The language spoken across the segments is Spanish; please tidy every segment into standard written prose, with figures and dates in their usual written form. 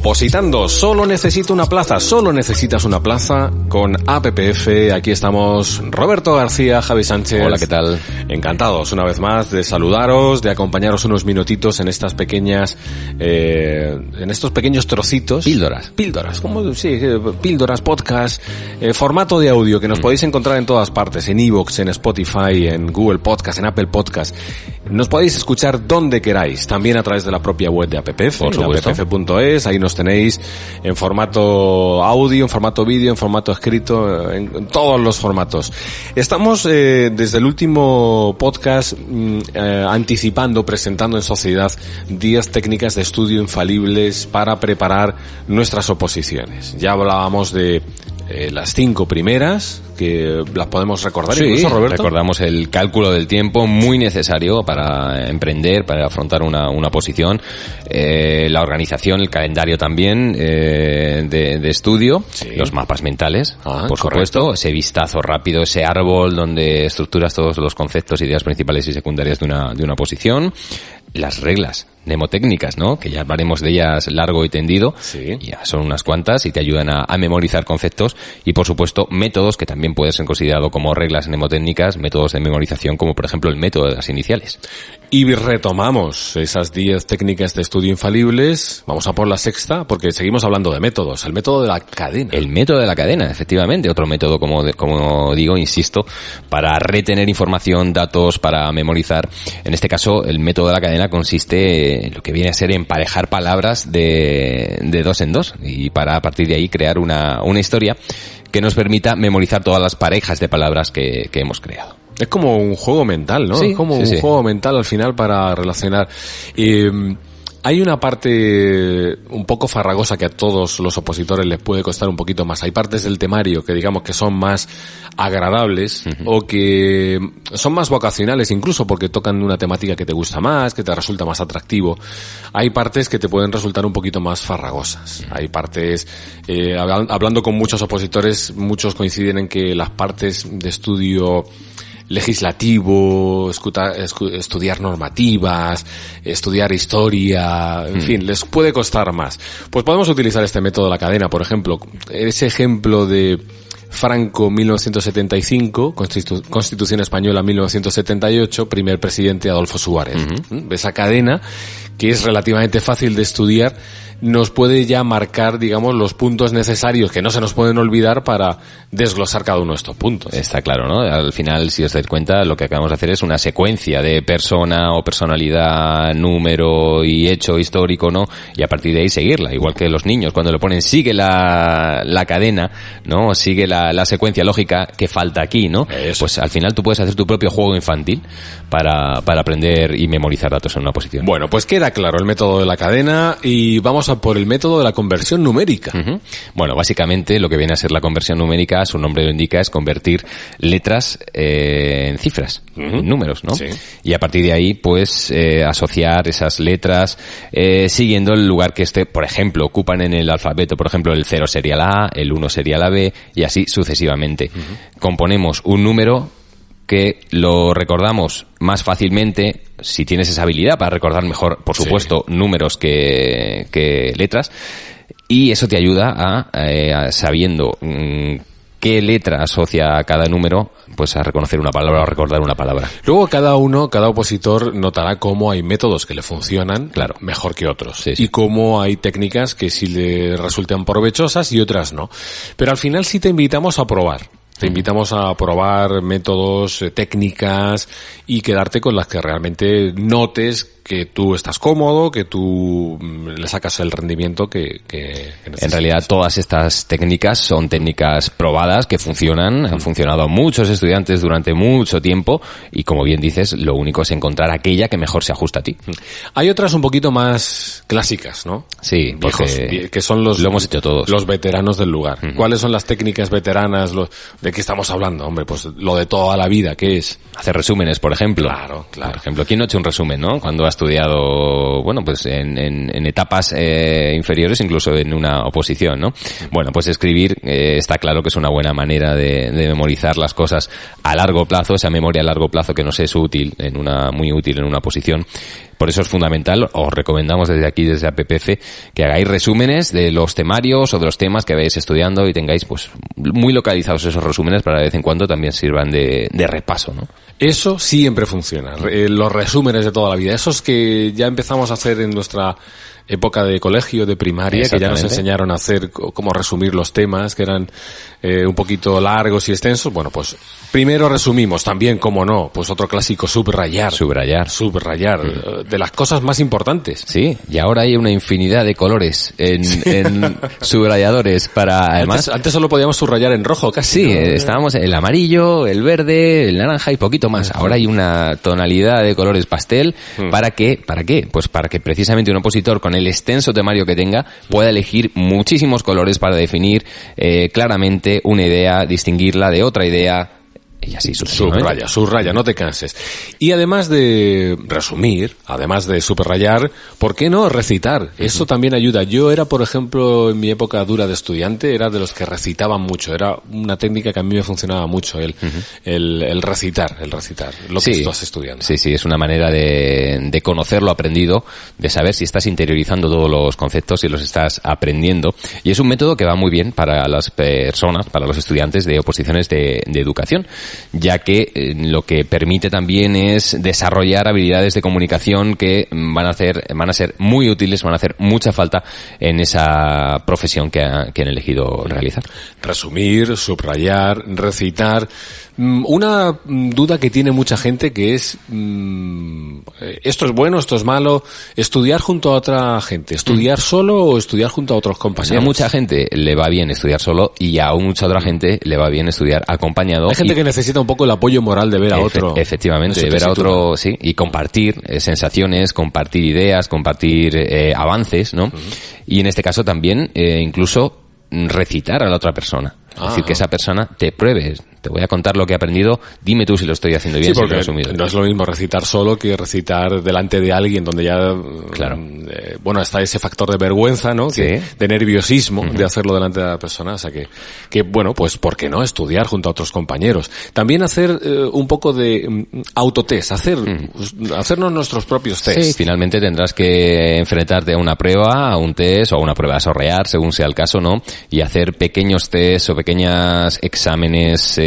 Opositando, solo necesito una plaza, solo necesitas una plaza con APPF. Aquí estamos Roberto García, Javi Sánchez. Hola, ¿qué tal? Encantados una vez más de saludaros, de acompañaros unos minutitos en estas pequeñas, en estos pequeños trocitos. Píldoras, ¿cómo? Sí, píldoras, podcast, formato de audio que nos podéis encontrar en todas partes, en iVoox, en Spotify, en Google Podcast, en Apple Podcast. Nos podéis escuchar donde queráis, también a través de la propia web de APPF, app.es, ahí nos tenéis en formato audio, en formato vídeo, en formato escrito, en todos los formatos. Estamos desde el último podcast anticipando, presentando en sociedad 10 técnicas de estudio infalibles para preparar nuestras oposiciones. Ya hablábamos de las 5 primeras, que las podemos recordar. Sí, incluso, Roberto. Recordamos el cálculo del tiempo, muy necesario para emprender, para afrontar una oposición. La organización, el calendario también de estudio, sí. Los mapas mentales, por supuesto, ese vistazo rápido, ese árbol donde estructuras todos los conceptos, ideas principales y secundarias de una oposición. Las reglas mnemotécnicas, ¿no? Que ya hablaremos de ellas largo y tendido. Sí. Ya son unas cuantas y te ayudan a memorizar conceptos. Y, por supuesto, métodos que también pueden ser considerados como reglas mnemotécnicas, métodos de memorización, como por ejemplo el método de las iniciales. Y retomamos esas 10 técnicas de estudio infalibles. Vamos a por la sexta, porque seguimos hablando de métodos. El método de la cadena. El método de la cadena, efectivamente. Otro método, como digo, insisto, para retener información, datos, para memorizar. En este caso, el método de la cadena consiste en lo que viene a ser emparejar palabras de dos en dos. Y para a partir de ahí crear una historia que nos permita memorizar todas las parejas de palabras que hemos creado. Es como un juego mental, ¿no? Sí, es como un juego mental al final para relacionar. Hay una parte un poco farragosa que a todos los opositores les puede costar un poquito más. Hay partes del temario que digamos que son más agradables o que son más vocacionales incluso porque tocan una temática que te gusta más, que te resulta más atractivo. Hay partes que te pueden resultar un poquito más farragosas. Hay partes, hablando con muchos opositores, muchos coinciden en que las partes de estudio legislativo, estudiar normativas, estudiar historia, en fin, les puede costar más. Pues podemos utilizar este método de la cadena, por ejemplo, ese ejemplo de Franco 1975, Constitución Española 1978, primer presidente Adolfo Suárez. Esa cadena, que es relativamente fácil de estudiar, nos puede ya marcar, digamos, los puntos necesarios que no se nos pueden olvidar para desglosar cada uno de estos puntos. Está claro, ¿no? Al final, si os dais cuenta, lo que acabamos de hacer es una secuencia de persona o personalidad, número y hecho histórico, ¿no? Y a partir de ahí seguirla. Igual que los niños, cuando le ponen sigue la cadena, ¿no? Sigue la secuencia lógica que falta aquí, ¿no? Eso. Pues al final tú puedes hacer tu propio juego infantil para aprender y memorizar datos en una posición. Bueno, pues queda claro el método de la cadena y vamos a por el método de la conversión numérica. Bueno, básicamente lo que viene a ser la conversión numérica, su nombre lo indica, es convertir letras en cifras, en números, ¿no? Sí. Y a partir de ahí, pues, asociar esas letras siguiendo el lugar que por ejemplo, ocupan en el alfabeto. Por ejemplo, el 0 sería la A, el 1 sería la B y así sucesivamente. Componemos un número que lo recordamos más fácilmente si tienes esa habilidad para recordar mejor, por supuesto, números que letras, y eso te ayuda a sabiendo qué letra asocia a cada número, pues a reconocer una palabra o a recordar una palabra. Luego cada opositor notará cómo hay métodos que le funcionan mejor que otros. Sí. Y cómo hay técnicas que sí le resultan provechosas y otras no. Pero al final sí te invitamos a probar. Te invitamos a probar métodos, técnicas y quedarte con las que realmente notes que tú estás cómodo, que tú le sacas el rendimiento que necesitas. En realidad todas estas técnicas son técnicas probadas que funcionan, han funcionado a muchos estudiantes durante mucho tiempo y como bien dices, lo único es encontrar aquella que mejor se ajusta a ti. Hay otras un poquito más clásicas, ¿no? Sí, viejos, que son lo hemos hecho todos. Los veteranos del lugar. ¿Cuáles son las técnicas veteranas? ¿De qué estamos hablando? Hombre, pues lo de toda la vida, ¿qué es? Hacer resúmenes, por ejemplo. Claro. Por ejemplo, ¿quién no ha hecho un resumen, no? Cuando ha estudiado, bueno, pues en etapas inferiores, incluso en una oposición, ¿no? Bueno, pues escribir está claro que es una buena manera de memorizar las cosas a largo plazo, esa memoria a largo plazo que nos es útil muy útil en una oposición. Por eso es fundamental, os recomendamos desde aquí, desde APPF, que hagáis resúmenes de los temarios o de los temas que vais estudiando y tengáis pues muy localizados esos resúmenes para de vez en cuando también sirvan de repaso, ¿no? Eso siempre funciona. Los resúmenes de toda la vida, esos que ya empezamos a hacer en nuestra época de colegio, de primaria, que ya nos enseñaron a hacer cómo resumir los temas, que eran un poquito largos y extensos. Bueno, pues primero resumimos, también, como no, pues otro clásico, subrayar. De las cosas más importantes. Sí, y ahora hay una infinidad de colores en subrayadores para, además... Antes solo podíamos subrayar en rojo, casi. Sí, estábamos el amarillo, el verde, el naranja y poquito más. Ahora hay una tonalidad de colores pastel. ¿Para qué? Pues para que precisamente un opositor con el extenso temario que tenga pueda elegir muchísimos colores para definir claramente una idea, distinguirla de otra idea. Y así subraya, no te canses. Y además de resumir, además de subrayar, ¿por qué no recitar? Eso también ayuda. Yo era, por ejemplo, en mi época dura de estudiante, era de los que recitaban mucho. Era una técnica que a mí me funcionaba mucho, el recitar, lo que estás estudiando. Sí, es una manera de conocer lo aprendido, de saber si estás interiorizando todos los conceptos, si los estás aprendiendo. Y es un método que va muy bien para las personas, para los estudiantes de oposiciones de educación, ya que lo que permite también es desarrollar habilidades de comunicación que van a ser muy útiles, van a hacer mucha falta en esa profesión que han elegido realizar. Resumir, subrayar, recitar. Una duda que tiene mucha gente que es esto es bueno, esto es malo, estudiar junto a otra gente, estudiar solo o estudiar junto a otros compañeros. A mucha gente le va bien estudiar solo y a mucha otra gente le va bien estudiar acompañado. Hay gente que necesita un poco el apoyo moral de ver a otro. Efectivamente, de ver a otro, sí, y compartir sensaciones, compartir ideas, compartir avances, ¿no? Y en este caso también incluso recitar a la otra persona. Es decir, que esa persona te pruebe. Te voy a contar lo que he aprendido, dime tú si lo estoy haciendo bien. Sí, porque no es lo mismo recitar solo que recitar delante de alguien donde ya, claro, está ese factor de vergüenza, ¿no? Sí. De nerviosismo de hacerlo delante de la persona. O sea que bueno, pues ¿por qué no estudiar junto a otros compañeros? También hacer un poco de autotest, hacernos nuestros propios test. Sí, finalmente tendrás que enfrentarte a una prueba, a un test o a una prueba de sorrear, según sea el caso, ¿no? Y hacer pequeños tests o pequeños exámenes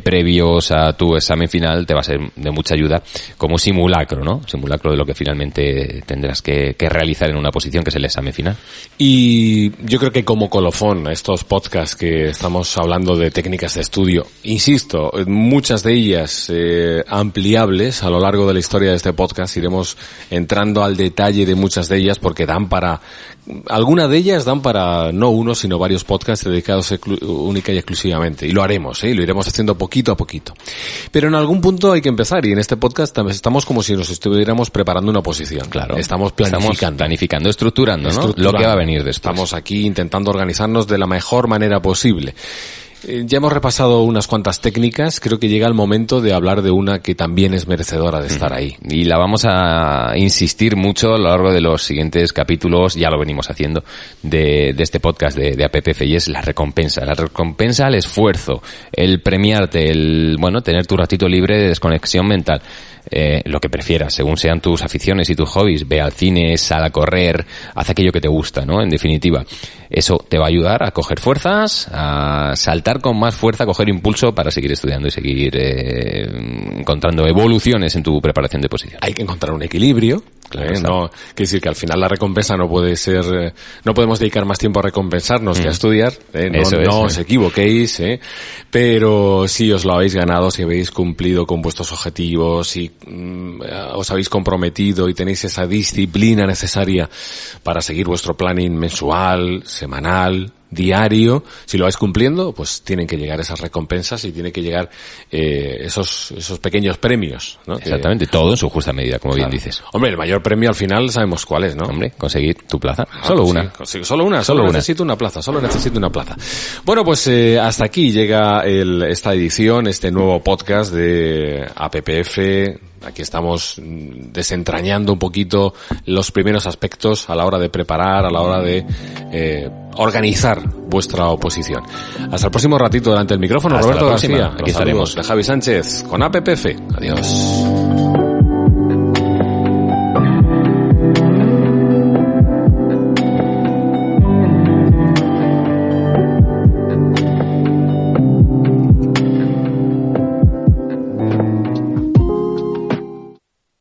previos a tu examen final te va a ser de mucha ayuda como simulacro, ¿no? Simulacro de lo que finalmente tendrás que realizar en una posición que es el examen final. Y yo creo que como colofón a estos podcasts que estamos hablando de técnicas de estudio, insisto, muchas de ellas ampliables a lo largo de la historia de este podcast, iremos entrando al detalle de muchas de ellas porque algunas de ellas dan para no uno sino varios podcasts dedicados única y exclusivamente, y lo haremos, lo iremos haciendo poquito a poquito. Pero en algún punto hay que empezar, y en este podcast estamos como si nos estuviéramos preparando una oposición. Claro. Estamos planificando, estructurando, ¿no? Lo que va a venir después. Estamos aquí intentando organizarnos de la mejor manera posible. Ya hemos repasado unas cuantas técnicas, creo que llega el momento de hablar de una que también es merecedora de estar ahí. Y la vamos a insistir mucho a lo largo de los siguientes capítulos, ya lo venimos haciendo, de este podcast de APPF, y es la recompensa al esfuerzo, el premiarte, tener tu ratito libre de desconexión mental. Lo que prefieras, según sean tus aficiones y tus hobbies, ve al cine, sal a correr, haz aquello que te gusta, ¿no? En definitiva, eso te va a ayudar a coger fuerzas, a saltar con más fuerza, a coger impulso para seguir estudiando y seguir encontrando evoluciones en tu preparación de posición. Hay que encontrar un equilibrio. Claro, no, quiere decir que al final la recompensa no puede ser, no podemos dedicar más tiempo a recompensarnos que a estudiar, no os equivoquéis, pero si os lo habéis ganado, si habéis cumplido con vuestros objetivos, si os habéis comprometido y tenéis esa disciplina necesaria para seguir vuestro planning mensual, semanal, diario, si lo vais cumpliendo, pues tienen que llegar esas recompensas y tienen que llegar esos pequeños premios, ¿no? Exactamente, todo en su justa medida, como bien dices. Hombre, el mayor premio al final sabemos cuál es, ¿no? Hombre, conseguir tu plaza. Solo una. Solo necesito una plaza. Bueno, pues hasta aquí llega esta edición, este nuevo podcast de APPF. Aquí estamos desentrañando un poquito los primeros aspectos a la hora de preparar, a la hora de organizar vuestra oposición. Hasta el próximo ratito delante del micrófono. Hasta Roberto la próxima. García. Aquí estaremos. De Javi Sánchez con APPF. Adiós.